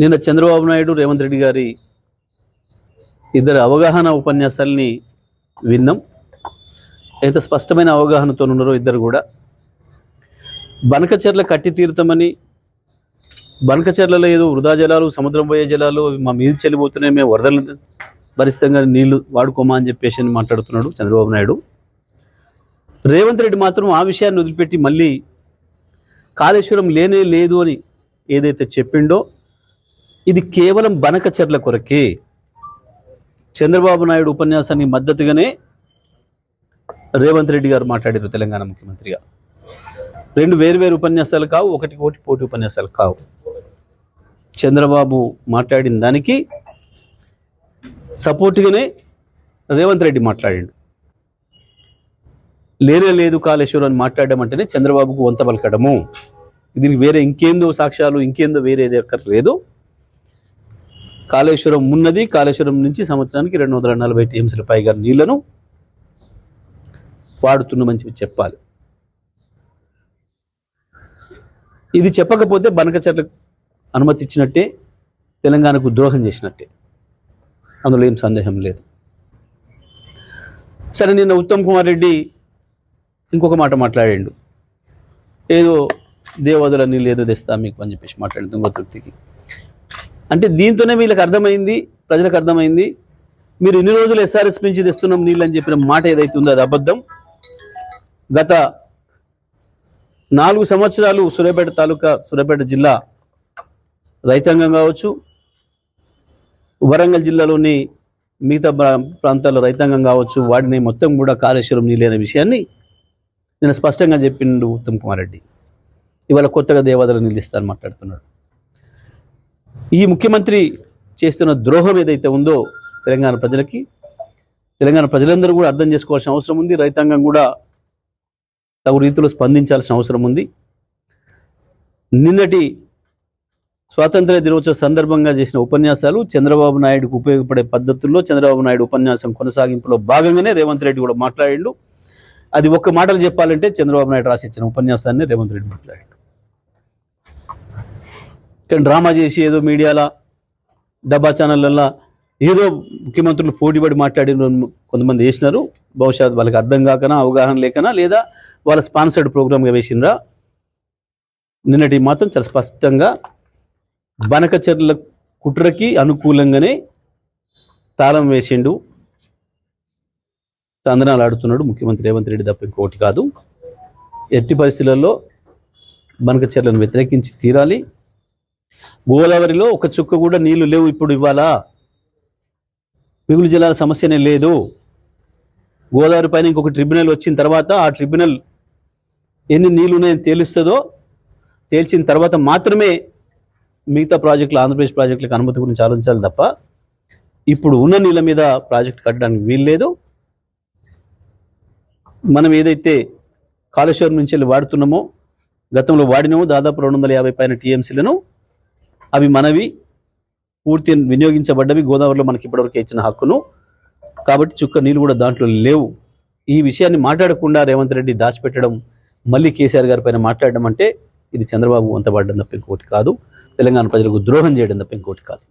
నిన్న చంద్రబాబు నాయుడు రేవంత్ రెడ్డి గారి ఇద్దరు అవగాహన ఉపన్యాసాలని విన్నాం. ఎంత స్పష్టమైన అవగాహనతో ఉన్నారో ఇద్దరు కూడా. బనకచెర్ల కట్టి తీరుతామని, బనకచెర్లలో ఏదో వృధా జలాలు, సముద్రం పోయే జలాలు మా మీద చెల్లిపోతున్నాయి, మేము వరదలు భరితంగా నీళ్లు వాడుకోమా అని చెప్పేసి మాట్లాడుతున్నాడు చంద్రబాబు నాయుడు. రేవంత్ రెడ్డి మాత్రం ఆ విషయాన్ని వదిలిపెట్టి మళ్ళీ కాళేశ్వరం లేనే లేదు అని ఏదైతే చెప్పిండో ఇది కేవలం బనకచెర్ల కొరకే. చంద్రబాబు నాయుడు ఉపన్యాసానికి మద్దతుగానే రేవంత్ రెడ్డి గారు మాట్లాడారు తెలంగాణ ముఖ్యమంత్రిగా. రెండు వేరు ఉపన్యాసాలు కావు, ఒకటి పోటీ ఉపన్యాసాలు కావు. చంద్రబాబు మాట్లాడిన దానికి సపోర్ట్గానే రేవంత్ రెడ్డి మాట్లాడిండు. లేనే లేదు కాళేశ్వరం అని మాట్లాడడం అంటేనే చంద్రబాబుకు వంత పలకడము. దీనికి వేరే ఇంకేందో సాక్ష్యాలు, ఇంకేందో వేరేది అక్కర్లేదు. కాళేశ్వరం ఉన్నది, కాళేశ్వరం నుంచి సంవత్సరానికి 240 టీఎంసీల పైగా నీళ్లను వాడుతున్నామని చెప్పాలి. ఇది చెప్పకపోతే బనకచెర్లకు అనుమతి ఇచ్చినట్టే, తెలంగాణకు ద్రోహం చేసినట్టే, అందులో ఏం సందేహం లేదు. సరే, నిన్న ఉత్తమ్ కుమార్ రెడ్డి ఇంకొక మాట మాట్లాడాడు. ఏదో దేవదల నీళ్ళు ఏదో తెస్తా మీకు అని చెప్పేసి మాట్లాడింది దొంగ తృప్తికి. అంటే దీంతోనే వీళ్ళకి అర్థమైంది, ప్రజలకు అర్థమైంది, మీరు ఇన్ని రోజులు ఎస్ఆర్ఎస్ నుంచి తెస్తున్నాం నీళ్ళు అని చెప్పిన మాట ఏదైతే ఉందో అది అబద్ధం. గత 4 సంవత్సరాలు సూర్యాపేట తాలూకా, సూర్యాపేట జిల్లా రైతాంగం కావచ్చు, వరంగల్ జిల్లాలోని మిగతా ప్రాంతాల రైతాంగం కావచ్చు, వాడిని మొత్తం కూడా కాళేశ్వరం నీళ్ళు అనే విషయాన్ని నేను స్పష్టంగా చెప్పిండు ఉత్తమ్ కుమార్ రెడ్డి. ఇవాళ కొత్తగా దేవాదాల నీళ్ళు ఇస్తారని మాట్లాడుతున్నాడు. ఈ ముఖ్యమంత్రి చేస్తున్న ద్రోహం ఏదైతే ఉందో తెలంగాణ ప్రజలకి, తెలంగాణ ప్రజలందరూ కూడా అర్థం చేసుకోవాల్సిన అవసరం ఉంది. రైతాంగం కూడా తగు రీతిలో స్పందించాల్సిన అవసరం ఉంది. నిన్నటి స్వాతంత్ర దినోత్సవ సందర్భంగా చేసిన ఉపన్యాసాలు చంద్రబాబు నాయుడుకు ఉపయోగపడే పద్ధతుల్లో, చంద్రబాబు నాయుడు ఉపన్యాసం కొనసాగింపులో భాగంగానే రేవంత్ రెడ్డి కూడా మాట్లాడిండు. అది ఒక్క మాటలు చెప్పాలంటే చంద్రబాబు నాయుడు రాసిచ్చిన ఉపన్యాసాన్ని రేవంత్ రెడ్డి మాట్లాడాడు. కానీ డ్రామా చేసి ఏదో మీడియాలో, డబ్బా ఛానళ్ళల్లో ఏదో ముఖ్యమంత్రులు పోటీపడి మాట్లాడిన కొంతమంది వేసినారు. బహుశా వాళ్ళకి అర్థం కాకనా, అవగాహన లేకనా, లేదా వాళ్ళ స్పాన్సర్డ్ ప్రోగ్రామ్గా వేసినరా. నిన్నటి మాత్రం చాలా స్పష్టంగా బనకచెర్ల కుట్రకి అనుకూలంగానే తాళం వేసిండు, తందనాలు ఆడుతున్నాడు ముఖ్యమంత్రి రేవంత్ రెడ్డి తప్ప ఇంకోటి కాదు. ఎట్టి పరిస్థితులలో బనకచెర్లను వ్యతిరేకించి తీరాలి. గోదావరిలో ఒక చుక్క కూడా నీళ్లు లేవు ఇప్పుడు. ఇవాళ మిగులు జలాల సమస్యనే లేదు. గోదావరి పైన ఇంకొక ట్రిబ్యునల్ వచ్చిన తర్వాత ఆ ట్రిబ్యునల్ ఎన్ని నీళ్లు ఉన్నాయని తేలుస్తుందో, తేల్చిన తర్వాత మాత్రమే మిగతా ప్రాజెక్టులు, ఆంధ్రప్రదేశ్ ప్రాజెక్టులకు అనుమతి గురించి ఆలోచించాలి తప్ప ఇప్పుడు ఉన్న నీళ్ళ మీద ప్రాజెక్టు కట్టడానికి వీల్లేదు. మనం ఏదైతే కాళేశ్వరం నుంచి వెళ్ళి వాడుతున్నామో, గతంలో వాడినామో దాదాపు 250 పైన టీఎంసీలను, అవి మనవి, పూర్తి వినియోగించబడ్డవి, గోదావరిలో మనకి ఇప్పటివరకు ఇచ్చిన హక్కును. కాబట్టి చుక్క నీళ్ళు కూడా దాంట్లో లేవు. ఈ విషయాన్ని మాట్లాడకుండా రేవంత్ రెడ్డి దాచిపెట్టడం, మళ్ళీ కేసీఆర్ గారి పైన మాట్లాడడం అంటే ఇది చంద్రబాబు వంతపడడం తప్ప ఇంకోటి కాదు, తెలంగాణ ప్రజలకు ద్రోహం చేయడం తప్ప ఇంకోటి కాదు.